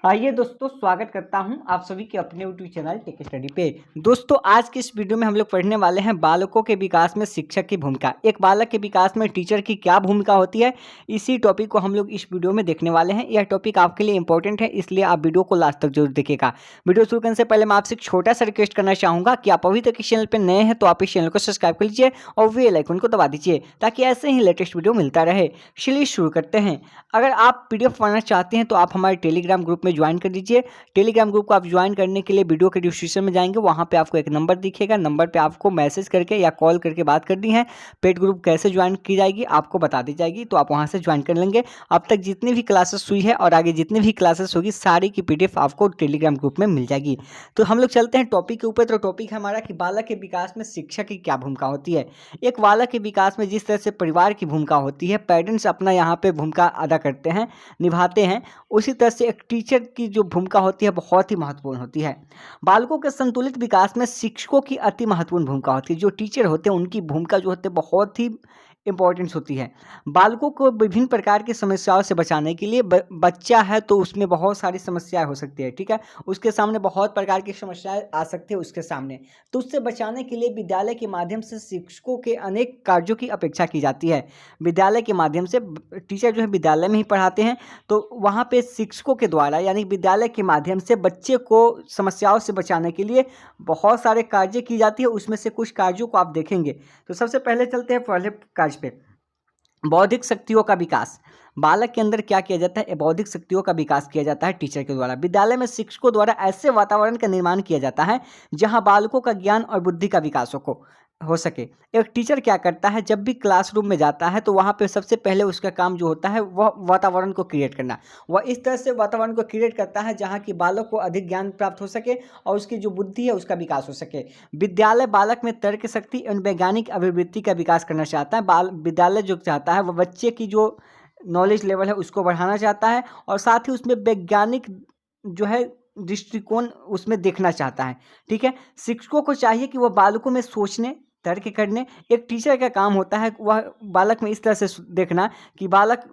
आइए दोस्तों, स्वागत करता हूं आप सभी के अपने यूट्यूब चैनल टेक स्टडी पे। दोस्तों, आज की इस वीडियो में हम लोग पढ़ने वाले हैं बालकों के विकास में शिक्षक की भूमिका। एक बालक के विकास में टीचर की क्या भूमिका होती है, इसी टॉपिक को हम लोग इस वीडियो में देखने वाले हैं। यह टॉपिक आपके लिए इंपॉर्टेंट है, इसलिए आप वीडियो को लास्ट तक जरूर देखिएगा। वीडियो शुरू करने से पहले मैं आपसे एक छोटा सा रिक्वेस्ट करना चाहूँगा कि आप अभी तक इस चैनल पर नए हैं तो आप इस चैनल को सब्सक्राइब कर लीजिए और बेल आइकन को दबा दीजिए ताकि ऐसे ही लेटेस्ट वीडियो मिलता रहे। चलिए शुरू करते हैं। अगर आप पीडीएफ पढ़ना चाहते हैं तो आप हमारे टेलीग्राम ग्रुप में ज्वाइन कर दीजिए। टेलीग्राम ग्रुप को आप ज्वाइन करने के लिए वीडियो के डिस्क्रिप्शन में जाएंगे, वहां पे आपको एक नंबर दिखेगा। नंबर पे आपको मैसेज करके या कॉल करके बात करनी है। पेड ग्रुप कैसे ज्वाइन की जाएगी आपको बता दी जाएगी, तो आप वहां से ज्वाइन कर लेंगे। अब तक जितनी भी क्लासेस हुई है और आगे जितनी भी क्लासेस होगी सारी की पीडीएफ आपको टेलीग्राम ग्रुप में मिल जाएगी। तो हम लोग चलते हैं टॉपिक के ऊपर। तो टॉपिक है हमारा कि बालक के विकास में शिक्षक की क्या भूमिका होती है। एक बालक के विकास में जिस तरह से परिवार की भूमिका होती है, पेरेंट्स अपना यहाँ पे भूमिका अदा करते हैं, निभाते हैं, उसी तरह से एक टीचर की जो भूमिका होती है बहुत ही महत्वपूर्ण होती है। बालकों के संतुलित विकास में शिक्षकों की अति महत्वपूर्ण भूमिका होती है। जो टीचर होते हैं उनकी भूमिका जो होती है बहुत ही इंपॉर्टेंस होती है। बालकों को विभिन्न प्रकार की समस्याओं से बचाने के लिए बच्चा है तो उसमें बहुत सारी समस्याएं हो सकती है, ठीक है। उसके सामने बहुत प्रकार की समस्याएं आ सकती है उसके सामने, तो उससे बचाने के लिए विद्यालय के माध्यम से शिक्षकों के अनेक कार्यों की अपेक्षा की जाती है। विद्यालय के माध्यम से टीचर जो है विद्यालय में ही पढ़ाते हैं, तो वहाँ पे शिक्षकों के द्वारा यानी विद्यालय के माध्यम से बच्चे को समस्याओं से बचाने के लिए बहुत सारे कार्य की जाती है। उसमें से कुछ कार्यों को आप देखेंगे। तो सबसे पहले चलते हैं पहले कार्य पे, बौद्धिक शक्तियों का विकास। बालक के अंदर क्या किया जाता है, बौद्धिक शक्तियों का विकास किया जाता है टीचर के द्वारा। विद्यालय में शिक्षकों द्वारा ऐसे वातावरण का निर्माण किया जाता है जहां बालकों का ज्ञान और बुद्धि का विकास हो सके। एक टीचर क्या करता है, जब भी क्लासरूम में जाता है तो वहां पे सबसे पहले उसका काम जो होता है वह वातावरण को क्रिएट करना। वह इस तरह से वातावरण को क्रिएट करता है जहां की बालक को अधिक ज्ञान प्राप्त हो सके और उसकी जो बुद्धि है उसका विकास हो सके। विद्यालय बालक में तर्क शक्ति एवं वैज्ञानिक अभिवृत्ति का विकास करना चाहता है। विद्यालय जो चाहता है वह बच्चे की जो नॉलेज लेवल है उसको बढ़ाना चाहता है और साथ ही उसमें वैज्ञानिक जो है दृष्टिकोण उसमें देखना चाहता है, ठीक है। शिक्षकों को चाहिए कि वह बालकों में सोचने, तर्क करने, एक टीचर का काम होता है वह बालक में इस तरह से देखना कि बालक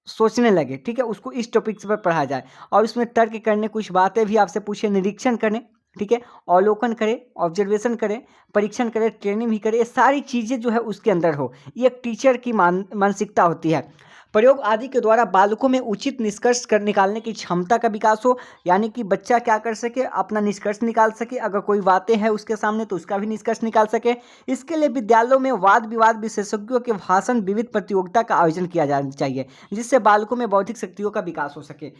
सोचने लगे, ठीक है। उसको इस टॉपिक पर पढ़ाया जाए और उसमें तर्क करने, कुछ बातें भी आपसे पूछे, निरीक्षण करें, ठीक है, अवलोकन करें, ऑब्जर्वेशन करें, परीक्षण करें, ट्रेनिंग भी करें। ये सारी चीज़ें जो है उसके अंदर हो, ये एक टीचर की मानसिकता होती है। प्रयोग आदि के द्वारा बालकों में उचित निष्कर्ष निकालने की क्षमता का विकास हो, यानी कि बच्चा क्या कर सके, अपना निष्कर्ष निकाल सके। अगर कोई बातें हैं उसके सामने तो उसका भी निष्कर्ष निकाल सके। इसके लिए विद्यालयों में वाद विवाद, विशेषज्ञों के भाषण, विविध प्रतियोगिता का आयोजन किया जाना चाहिए जिससे बालकों में बौद्धिक शक्तियों का विकास हो सके।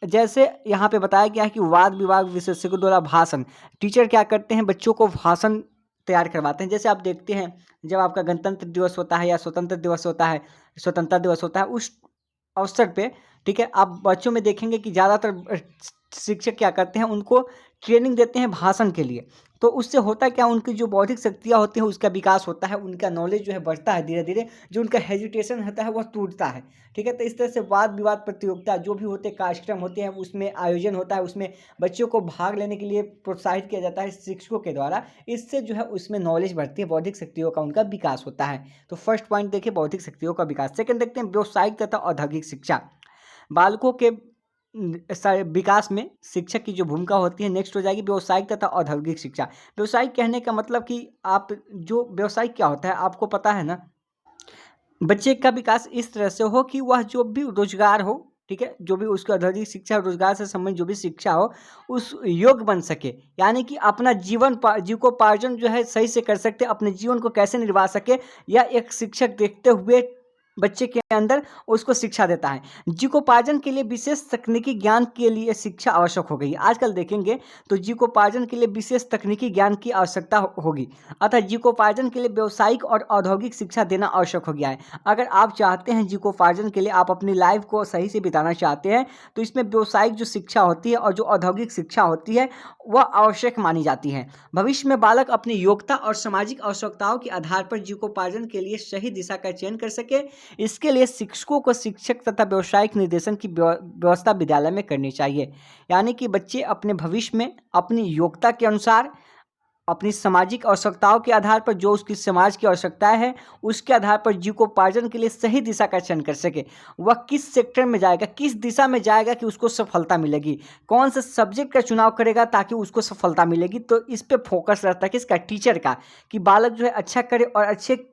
जैसे यहाँ पे बताया गया है कि वाद विवाद, विशेषज्ञों द्वारा भाषण, टीचर क्या करते हैं, बच्चों को भाषण तैयार करवाते हैं। जैसे आप देखते हैं जब आपका गणतंत्र दिवस होता है या स्वतंत्र दिवस होता है, स्वतंत्रता दिवस होता है, उस अवसर पे, ठीक है, आप बच्चों में देखेंगे कि ज़्यादातर शिक्षक क्या करते हैं, उनको ट्रेनिंग देते हैं भाषण के लिए। तो उससे होता क्या, उनकी जो बौद्धिक शक्तियाँ होती हैं उसका विकास होता है, उनका नॉलेज जो है बढ़ता है धीरे धीरे, जो उनका हेजिटेशन होता है वह टूटता है, ठीक है। तो इस तरह से वाद विवाद प्रतियोगिता जो भी होते कार्यक्रम होते हैं उसमें आयोजन होता है, उसमें बच्चों को भाग लेने के लिए प्रोत्साहित किया जाता है शिक्षकों के द्वारा। इससे जो है उसमें नॉलेज बढ़ती है, बौद्धिक शक्तियों का उनका विकास होता है। तो फर्स्ट पॉइंट देखिए, बौद्धिक शक्तियों का विकास। सेकंड देखते हैं व्यावसायिक तथा औद्योगिक शिक्षा। बालकों के विकास में शिक्षक की जो भूमिका होती है, नेक्स्ट हो जाएगी व्यावसायिक तथा औद्योगिक शिक्षा। व्यावसायिक कहने का मतलब कि आप जो व्यवसायिक क्या होता है आपको पता है ना, बच्चे का विकास इस तरह से हो कि वह जो भी रोजगार हो, ठीक है, जो भी उसका औद्योगिक शिक्षा, रोजगार से संबंधित जो भी शिक्षा हो उस योग्य बन सके, यानी कि अपना जीविकोपार्जन जो है सही से कर सकते, अपने जीवन को कैसे निर्वाह सके, या एक शिक्षक देखते हुए बच्चे के अंदर उसको शिक्षा देता है। जीविकोपार्जन के लिए विशेष तकनीकी ज्ञान के लिए शिक्षा आवश्यक हो गई है। आजकल देखेंगे तो जीविकोपार्जन के लिए विशेष तकनीकी ज्ञान की आवश्यकता होगी, अतः जीविकोपार्जन के लिए व्यावसायिक और औद्योगिक शिक्षा देना आवश्यक हो गया है। अगर आप चाहते हैं जीविकोपार्जन के लिए, आप अपनी लाइफ को सही से बिताना चाहते हैं, तो इसमें व्यावसायिक जो शिक्षा होती है और जो औद्योगिक शिक्षा होती है वह आवश्यक मानी जाती है। भविष्य में बालक अपनी योग्यता और सामाजिक आवश्यकताओं के आधार पर जीविकोपार्जन के लिए सही दिशा का चयन कर सके। इसके लिए शिक्षकों को शिक्षक तथा व्यावसायिक निर्देशन की व्यवस्था विद्यालय में करनी चाहिए, यानी कि बच्चे अपने भविष्य में अपनी योग्यता के अनुसार अपनी सामाजिक आवश्यकताओं के आधार पर, जो उसकी समाज की आवश्यकताएं हैं उसके आधार पर जीविकोपार्जन के लिए सही दिशा का चयन कर सके। वह किस सेक्टर में जाएगा, किस दिशा में जाएगा कि उसको सफलता मिलेगी, कौन से सब्जेक्ट का चुनाव करेगा ताकि उसको सफलता मिलेगी। तो इस पे फोकस रहता है किसका, टीचर का, कि बालक जो है अच्छा करे और अच्छे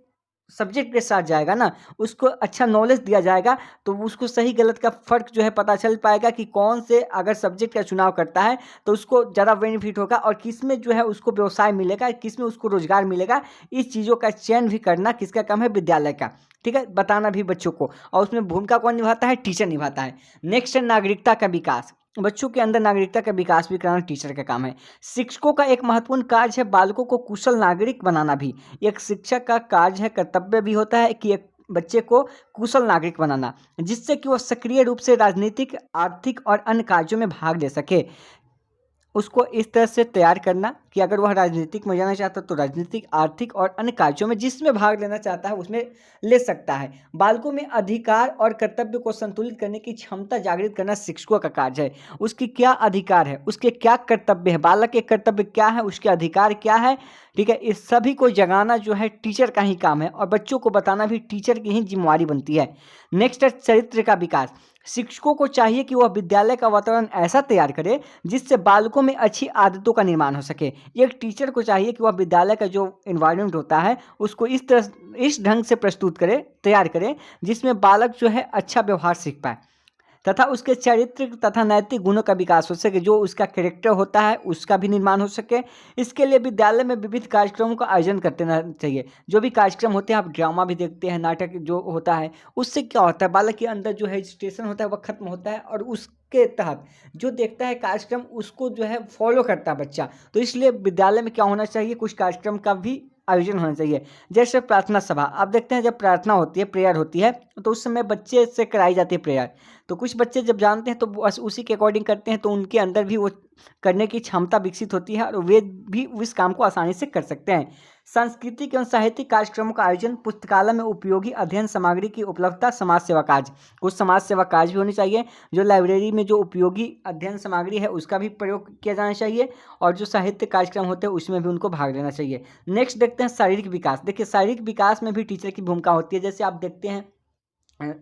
सब्जेक्ट के साथ जाएगा ना, उसको अच्छा नॉलेज दिया जाएगा तो उसको सही गलत का फ़र्क जो है पता चल पाएगा कि कौन से अगर सब्जेक्ट का चुनाव करता है तो उसको ज़्यादा बेनिफिट होगा और किस में जो है उसको व्यवसाय मिलेगा, किस में उसको रोजगार मिलेगा। इस चीज़ों का चयन भी करना किसका काम है, विद्यालय का। ठीक है, बताना भी बच्चों को, और उसमें भूमिका कौन निभाता है, टीचर निभाता है। नेक्स्ट है नागरिकता का विकास। बच्चों के अंदर नागरिकता का विकास भी कराना टीचर का काम है। शिक्षकों का एक महत्वपूर्ण कार्य है बालकों को कुशल नागरिक बनाना भी। एक शिक्षक का कार्य है, कर्तव्य भी होता है कि एक बच्चे को कुशल नागरिक बनाना, जिससे कि वह सक्रिय रूप से राजनीतिक, आर्थिक और अन्य कार्यों में भाग ले सके। उसको इस तरह से तैयार करना कि अगर वह राजनीतिक में जाना चाहता है तो राजनीतिक, आर्थिक और अन्य कार्यों में जिसमें भाग लेना चाहता है उसमें ले सकता है। बालकों में अधिकार और कर्तव्य को संतुलित करने की क्षमता जागृत करना शिक्षकों का कार्य है। उसकी क्या अधिकार है, उसके क्या कर्तव्य है, बालक के कर्तव्य क्या है, उसके अधिकार क्या है, ठीक है, इस सभी को जगाना जो है टीचर का ही काम है और बच्चों को बताना भी टीचर की ही जिम्मेवारी बनती है। नेक्स्ट है चरित्र का विकास। शिक्षकों को चाहिए कि वह विद्यालय का वातावरण ऐसा तैयार करे जिससे बालकों में अच्छी आदतों का निर्माण हो सके। एक टीचर को चाहिए कि वह विद्यालय का जो एनवायरनमेंट होता है उसको इस ढंग से प्रस्तुत करे, तैयार करे जिसमें बालक जो है अच्छा व्यवहार सीख पाए तथा उसके चरित्र तथा नैतिक गुणों का विकास हो सके, जो उसका कैरेक्टर होता है उसका भी निर्माण हो सके। इसके लिए विद्यालय में विविध कार्यक्रमों का आयोजन करते रहना चाहिए। जो भी कार्यक्रम होते हैं, आप ड्रामा भी देखते हैं, नाटक जो होता है, उससे क्या होता है, बालक के अंदर जो हेजिटेशन होता है वह खत्म होता है और उसके तहत जो देखता है कार्यक्रम उसको जो है फॉलो करता है बच्चा। तो इसलिए विद्यालय में क्या होना चाहिए, कुछ कार्यक्रम का भी आयोजन होना चाहिए। जैसे प्रार्थना सभा, आप देखते हैं जब प्रार्थना होती है, प्रेयर होती है, तो उस समय बच्चे से कराई जाती है प्रेयर। तो कुछ बच्चे जब जानते हैं तो बस उसी के अकॉर्डिंग करते हैं, तो उनके अंदर भी वो करने की क्षमता विकसित होती है और वे भी उस काम को आसानी से कर सकते हैं। सांस्कृतिक एवं साहित्यिक कार्यक्रमों का आयोजन, पुस्तकालय में उपयोगी अध्ययन सामग्री की उपलब्धता, समाज सेवा कार्य, कुछ समाज सेवा कार्य भी होने चाहिए। जो लाइब्रेरी में जो उपयोगी अध्ययन सामग्री है उसका भी प्रयोग किया जाना चाहिए और जो साहित्य कार्यक्रम होते हैं उसमें भी उनको भाग लेना चाहिए। नेक्स्ट देखते हैं शारीरिक विकास। देखिए शारीरिक विकास में भी टीचर की भूमिका होती है। जैसे आप देखते हैं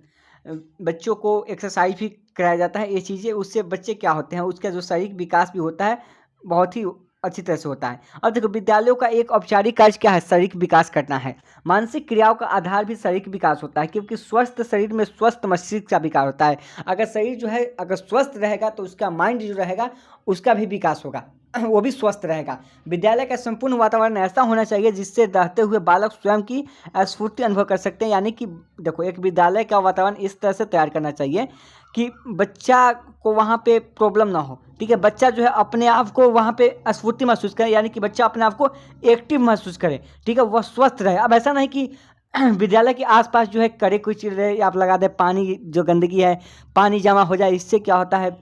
बच्चों को एक्सरसाइज भी कराया जाता है, ये चीज़ें उससे बच्चे क्या होते हैं, उसका जो शारीरिक विकास भी होता है बहुत ही अच्छी तरह से होता है। अब देखो विद्यालयों का एक औपचारिक कार्य क्या है, शारीरिक विकास करना है। मानसिक क्रियाओं का आधार भी शारीरिक विकास होता है, क्योंकि स्वस्थ शरीर में स्वस्थ मस्तिष्क का विकास होता है। अगर शरीर जो है अगर स्वस्थ रहेगा तो उसका माइंड जो रहेगा उसका भी विकास होगा, वो भी स्वस्थ रहेगा। विद्यालय का संपूर्ण वातावरण ऐसा होना चाहिए जिससे रहते हुए बालक स्वयं की स्फूर्ति अनुभव कर सकते हैं। यानी कि देखो एक विद्यालय का वातावरण इस तरह से तैयार करना चाहिए कि बच्चा को वहाँ पे प्रॉब्लम ना हो, ठीक है, बच्चा जो है अपने आप को वहाँ पे स्फूर्ति महसूस करे, यानी कि बच्चा अपने आप को एक्टिव महसूस करे, ठीक है, वह स्वस्थ रहे। अब ऐसा नहीं कि विद्यालय के आसपास जो है करे कोई चीज़ रहे, आप लगा दें पानी, जो गंदगी है पानी जमा हो जाए, इससे क्या होता है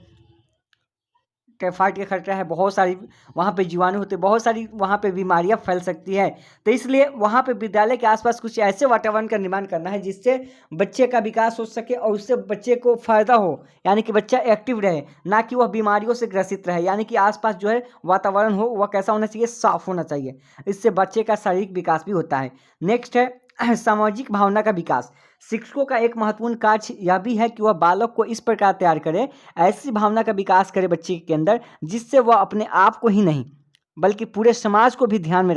टाइफाइड का खतरा है, बहुत सारी वहाँ पे जीवाणु होते हैं, बहुत सारी वहाँ पे बीमारियाँ फैल सकती है। तो इसलिए वहाँ पे विद्यालय के आसपास कुछ ऐसे वातावरण का निर्माण करना है जिससे बच्चे का विकास हो सके और उससे बच्चे को फ़ायदा हो, यानी कि बच्चा एक्टिव रहे, ना कि वह बीमारियों से ग्रसित रहे। यानी कि आसपास जो है वातावरण हो वह कैसा होना चाहिए, साफ होना चाहिए। इससे बच्चे का शारीरिक विकास भी होता है। नेक्स्ट है सामाजिक भावना का विकास। शिक्षकों का एक महत्वपूर्ण कार्य यह भी है कि वह बालक को इस प्रकार तैयार करे, ऐसी भावना का विकास करे बच्चे के अंदर जिससे वह अपने आप को ही नहीं बल्कि पूरे समाज को भी ध्यान में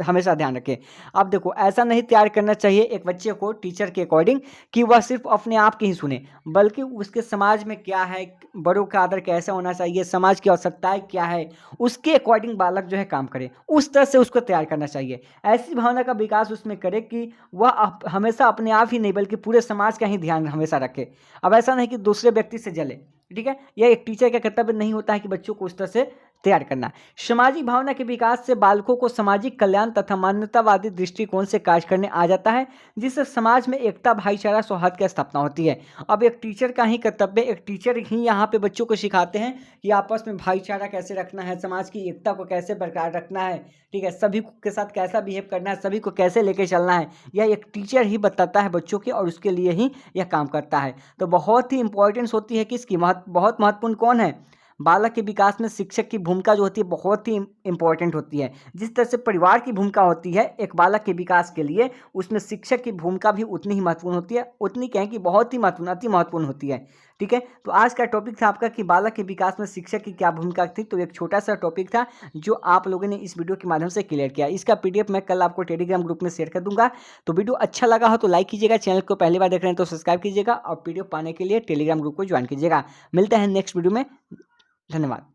हमेशा ध्यान रखे। अब देखो ऐसा नहीं तैयार करना चाहिए एक बच्चे को टीचर के अकॉर्डिंग कि वह सिर्फ अपने आप की ही सुने, बल्कि उसके समाज में क्या है, बड़ों का आदर कैसा होना चाहिए, समाज की आवश्यकताएं क्या है, उसके अकॉर्डिंग बालक जो है काम करे, उस तरह से उसको तैयार करना चाहिए। ऐसी भावना का विकास उसमें करे कि वह हमेशा अपने आप ही नहीं बल्कि पूरे समाज का ही ध्यान हमेशा रखे। अब ऐसा नहीं कि दूसरे व्यक्ति से जले, ठीक है, यह एक टीचर का कर्तव्य नहीं होता है कि बच्चों को उस तरह से तैयार करना। सामाजिक भावना के विकास से बालकों को सामाजिक कल्याण तथा मानवतावादी दृष्टिकोण से कार्य करने आ जाता है, जिससे समाज में एकता, भाईचारा, सौहार्द की स्थापना होती है। अब एक टीचर का ही कर्तव्य, एक टीचर ही यहाँ पे बच्चों को सिखाते हैं कि आपस में भाईचारा कैसे रखना है, समाज की एकता को कैसे बरकरार रखना है, ठीक है, सभी के साथ कैसा बिहेव करना है, सभी को कैसे लेके चलना है, यह एक टीचर ही बताता है बच्चों के और उसके लिए ही यह काम करता है। तो बहुत ही इंपॉर्टेंस होती है किसकी, बहुत महत्वपूर्ण कौन है, बालक के विकास में शिक्षक की भूमिका जो होती है बहुत ही इंपॉर्टेंट होती है। जिस तरह से परिवार की भूमिका होती है एक बालक के विकास के लिए, उसमें शिक्षक की भूमिका भी उतनी ही महत्वपूर्ण होती है, उतनी कहें कि बहुत ही महत्वपूर्ण, अति महत्वपूर्ण होती है। ठीक है, तो आज का टॉपिक था आपका कि बालक के विकास में शिक्षक की क्या भूमिका थी। तो एक छोटा सा टॉपिक था जो आप लोगों ने इस वीडियो के माध्यम से क्लियर किया। इसका पीडीएफ मैं कल आपको टेलीग्राम ग्रुप में शेयर कर दूंगा। तो वीडियो अच्छा लगा हो तो लाइक कीजिएगा, चैनल को पहली बार देख रहे हैं तो सब्सक्राइब कीजिएगा और पीडीएफ पाने के लिए टेलीग्राम ग्रुप को ज्वाइन कीजिएगा। मिलते हैं नेक्स्ट वीडियो में। धन्यवाद।